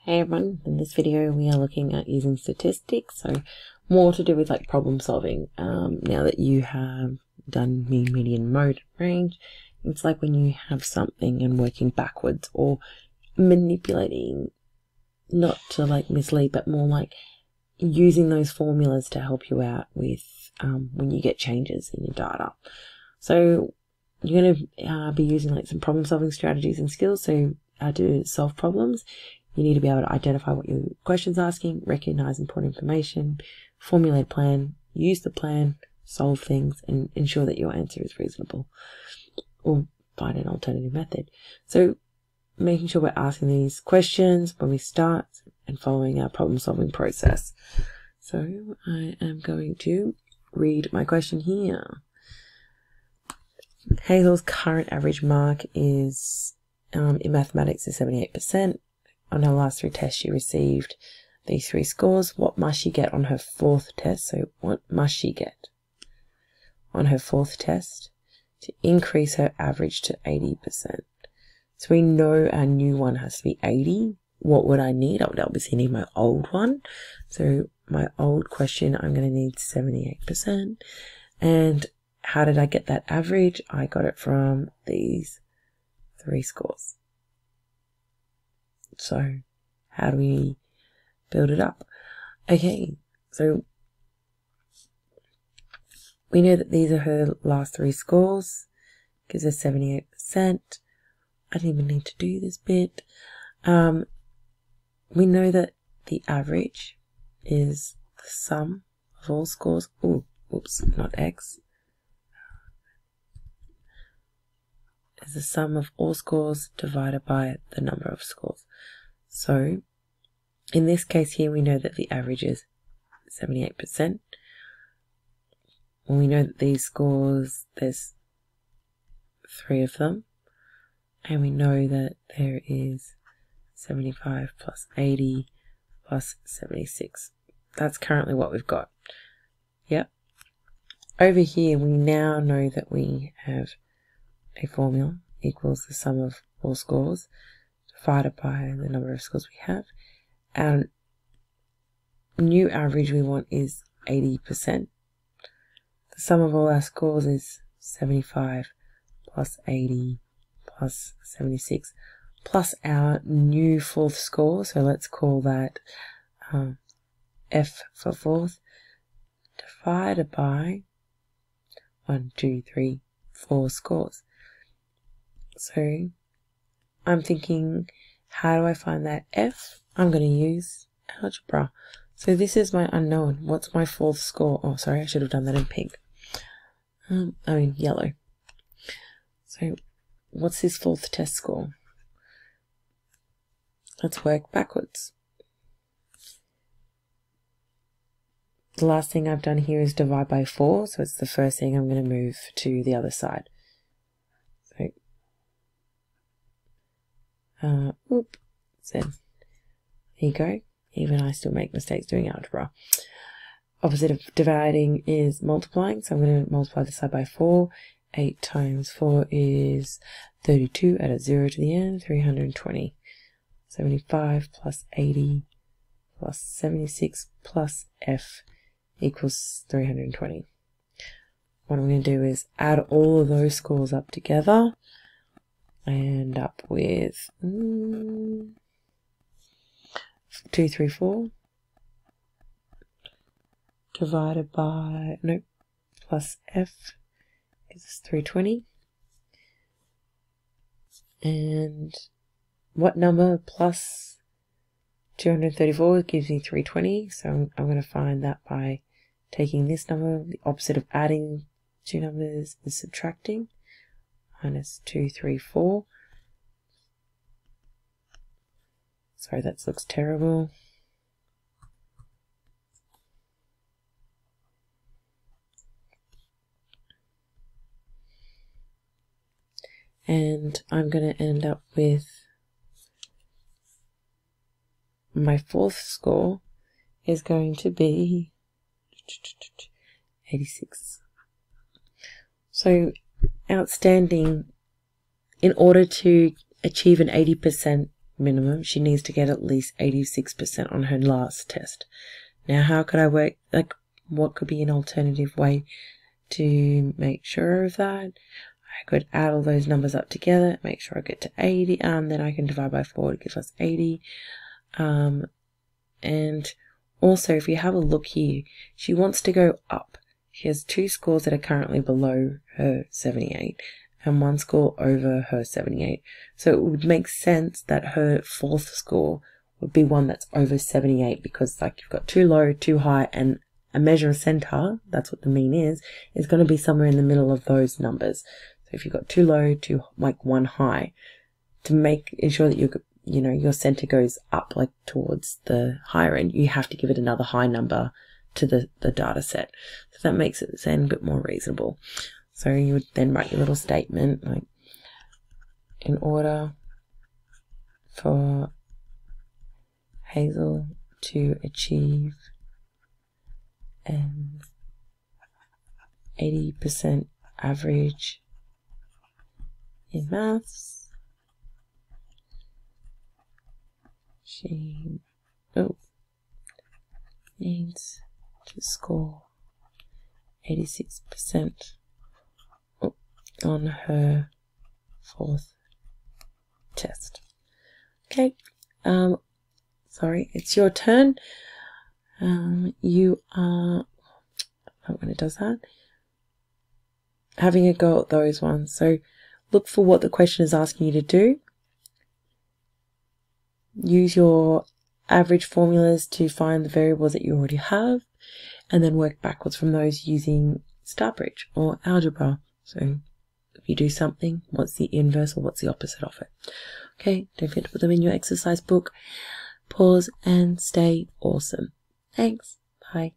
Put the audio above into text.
Hey everyone, in this video we are looking at using statistics, so more to do with like problem solving. Now that you have done mean, median, mode, range, it's like when you have something and working backwards or manipulating, not to like mislead, but more like using those formulas to help you out with when you get changes in your data. So you're going to be using like some problem solving strategies and skills. So to solve problems, you need to be able to identify what your question's asking, recognize important information, formulate a plan, use the plan, solve things, and ensure that your answer is reasonable, or find an alternative method. So making sure we're asking these questions when we start and following our problem solving process. So I am going to read my question here. Hazel's current average mark is in mathematics is 78%. On her last 3 tests, she received these 3 scores. What must she get on her 4th test? So what must she get on her 4th test to increase her average to 80%? So we know our new one has to be 80. What would I need? I would obviously need my old one. So my old question, I'm going to need 78%. And how did I get that average? I got it from these 3 scores. So how do we build it up? Okay, so we know that these are her last 3 scores, gives us 78%. I don't even need to do this bit. We know that the average is the sum of all scores. Oh, oops, not X. Is the sum of all scores divided by the number of scores. So in this case here, we know that the average is 78%. When we know that these scores, there's 3 of them, and we know that there is 75 plus 80 plus 76. That's currently what we've got. Yep. Over here, we now know that we have a formula equals the sum of all scores divided by the number of scores we have. Our new average we want is 80%. The sum of all our scores is 75 plus 80 plus 76 plus our new 4th score. So let's call that F for 4th, divided by 1, 2, 3, 4 scores. So I'm thinking, how do I find that F? I'm going to use algebra. So this is my unknown. What's my 4th score? Oh, sorry, I should have done that in pink. Yellow. So what's this 4th test score? Let's work backwards. The last thing I've done here is divide by 4, so it's the first thing I'm going to move to the other side. So, there you go. Even I still make mistakes doing algebra. Opposite of dividing is multiplying, so I'm going to multiply this side by 4. 8 times 4 is 32. Add a 0 to the end, 320. 75 plus 80 plus 76 plus F equals 320. What I'm going to do is add all of those scores up together. I end up with 234 divided by, plus F is 320. And what number plus 234 gives me 320? So I'm going to find that by taking this number. The opposite of adding 2 numbers is subtracting. Minus 234. Sorry, that looks terrible. And I'm going to end up with my 4th score is going to be 86. So outstanding. In order to achieve an 80% minimum. She needs to get at least 86% on her last test. Now, how could I work, like, what could be an alternative way to make sure of that? I could add all those numbers up together, make sure I get to 80, then I can divide by 4 to give us 80. And also, if you have a look here, she wants to go up. She has 2 scores that are currently below her 78 and 1 score over her 78. So it would make sense that her 4th score would be one that's over 78, because like you've got 2 low, 2 high, and a measure of center, that's what the mean is going to be somewhere in the middle of those numbers. So if you've got 2 low, 2 like 1 high, to ensure that your center goes up like towards the higher end, you have to give it another high number to the data set. So that makes it sound a bit more reasonable. So you would then write your little statement like, in order for Hazel to achieve an 80% average in maths, she needs to score 86% on her 4th test. Okay, sorry, it's your turn. You are, when it does that, having a go at those ones. So look for what the question is asking you to do. Use your average formulas to find the variables that you already have, and then work backwards from those using Starbridge or algebra. So if you do something, what's the inverse or what's the opposite of it? Okay, don't forget to put them in your exercise book. Pause and stay awesome. Thanks. Bye.